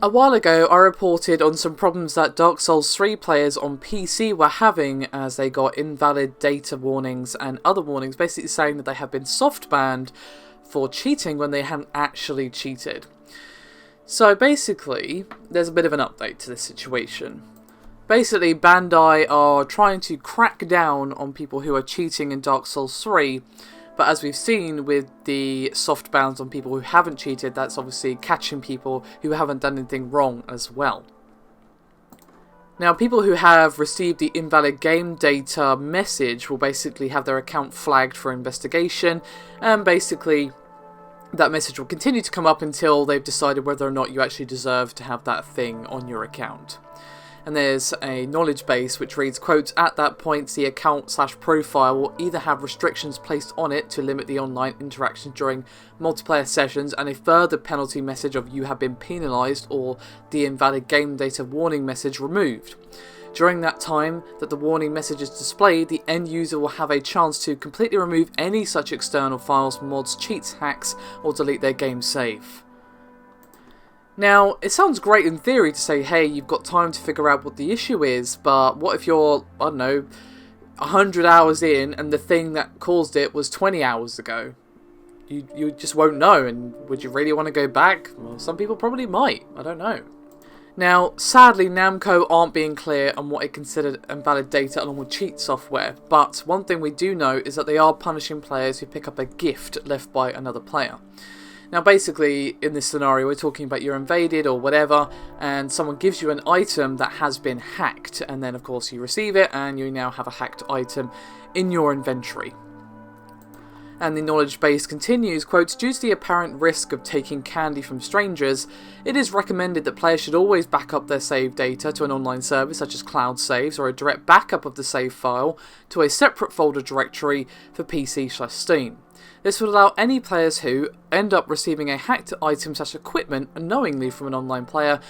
A while ago, I reported on some problems that Dark Souls 3 players on PC were having as they got invalid data warnings and other warnings, basically saying that they have been soft banned for cheating when they hadn't actually cheated. So basically, there's a bit of an update to this situation. Basically, Bandai are trying to crack down on people who are cheating in Dark Souls 3, but as we've seen with the soft bans on people who haven't cheated, that's obviously catching people who haven't done anything wrong as well. Now, people who have received the invalid game data message will basically have their account flagged for investigation, and basically that message will continue to come up until they've decided whether or not you actually deserve to have that thing on your account. And there's a knowledge base which reads, quote, "At that point the account/profile will either have restrictions placed on it to limit the online interaction during multiplayer sessions, and a further penalty message of 'you have been penalised' or the invalid game data warning message removed. During that time that the warning message is displayed, the end user will have a chance to completely remove any such external files, mods, cheats, hacks, or delete their game save." Now, it sounds great in theory to say, hey, you've got time to figure out what the issue is, but what if you're, I don't know, 100 hours in and the thing that caused it was 20 hours ago? You just won't know, and would you really want to go back? Well, some people probably might, I don't know. Now, sadly, Namco aren't being clear on what it considered invalid data along with cheat software, but one thing we do know is that they are punishing players who pick up a gift left by another player. Now basically, in this scenario, we're talking about you're invaded or whatever, and someone gives you an item that has been hacked, and then of course you receive it, and you now have a hacked item in your inventory. And the knowledge base continues, quote, "Due to the apparent risk of taking candy from strangers, it is recommended that players should always back up their save data to an online service such as cloud saves, or a direct backup of the save file to a separate folder directory for PC/Steam. This would allow any players who end up receiving a hacked item/equipment unknowingly from an online player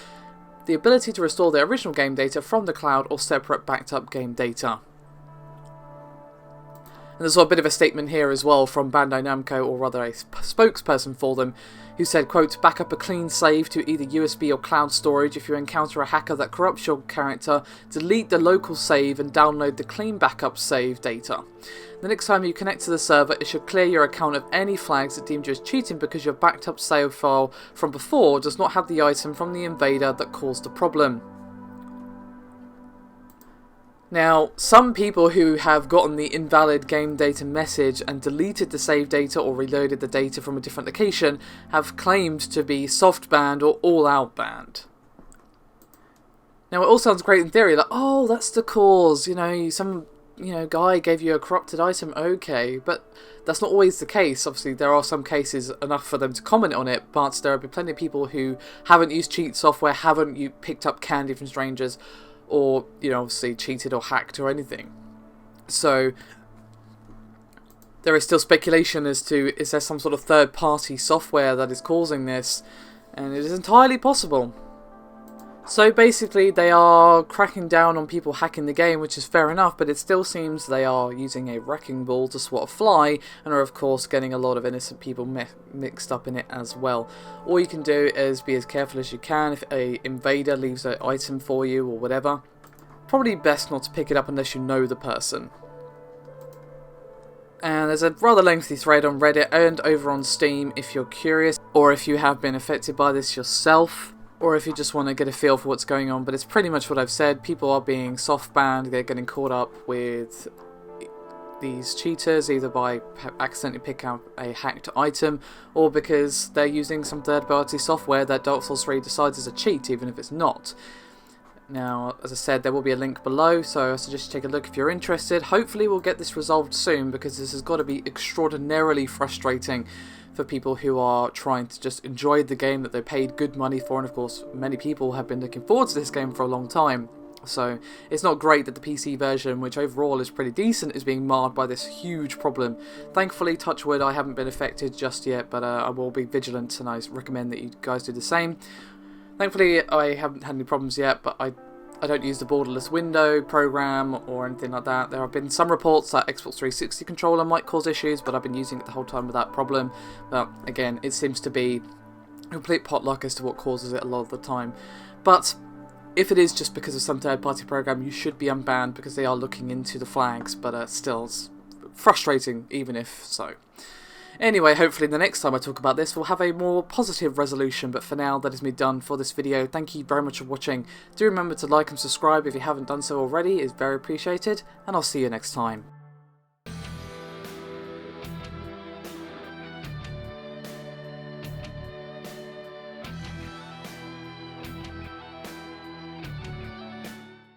the ability to restore their original game data from the cloud or separate backed up game data." And there's a bit of a statement here as well from Bandai Namco, or rather a spokesperson for them, who said, quote, "Back up a clean save to either USB or cloud storage. If you encounter a hacker that corrupts your character, delete the local save and download the clean backup save data. The next time you connect to the server, it should clear your account of any flags that deemed you as cheating because your backed up save file from before does not have the item from the invader that caused the problem." Now, some people who have gotten the invalid game data message and deleted the save data or reloaded the data from a different location have claimed to be soft banned or all out banned. Now, it all sounds great in theory, like, oh, that's the cause, some guy gave you a corrupted item, okay, but that's not always the case. Obviously, there are some cases enough for them to comment on it, but there have been plenty of people who haven't used cheat software, haven't picked up candy from strangers, or, obviously cheated or hacked or anything. So, there is still speculation as to, is there some sort of third-party software that is causing this? And it is entirely possible. So basically, they are cracking down on people hacking the game, which is fair enough, but it still seems they are using a wrecking ball to swat a fly, and are of course getting a lot of innocent people mixed up in it as well. All you can do is be as careful as you can. If a invader leaves an item for you or whatever, probably best not to pick it up unless you know the person. And there's a rather lengthy thread on Reddit and over on Steam if you're curious, or if you have been affected by this yourself, or if you just want to get a feel for what's going on. But it's pretty much what I've said. People are being soft banned, they're getting caught up with these cheaters, either by accidentally picking up a hacked item, or because they're using some third-party software that Dark Souls 3 decides is a cheat, even if it's not. Now, as I said, there will be a link below, so I suggest you take a look if you're interested. Hopefully we'll get this resolved soon, because this has got to be extraordinarily frustrating for people who are trying to just enjoy the game that they paid good money for, and of course many people have been looking forward to this game for a long time. So it's not great that the PC version, which overall is pretty decent, is being marred by this huge problem. Thankfully, touch wood, I haven't been affected just yet, but I will be vigilant, and I recommend that you guys do the same. Thankfully, I haven't had any problems yet, but I don't use the borderless window program or anything like that. There have been some reports that Xbox 360 controller might cause issues, but I've been using it the whole time without problem. But again, it seems to be complete potluck as to what causes it a lot of the time. But if it is just because of some third-party program, you should be unbanned because they are looking into the flags, but still, it's frustrating even if so. Anyway, hopefully the next time I talk about this we'll have a more positive resolution, but for now that is me done for this video. Thank you very much for watching. Do remember to like and subscribe if you haven't done so already, it's very appreciated, and I'll see you next time.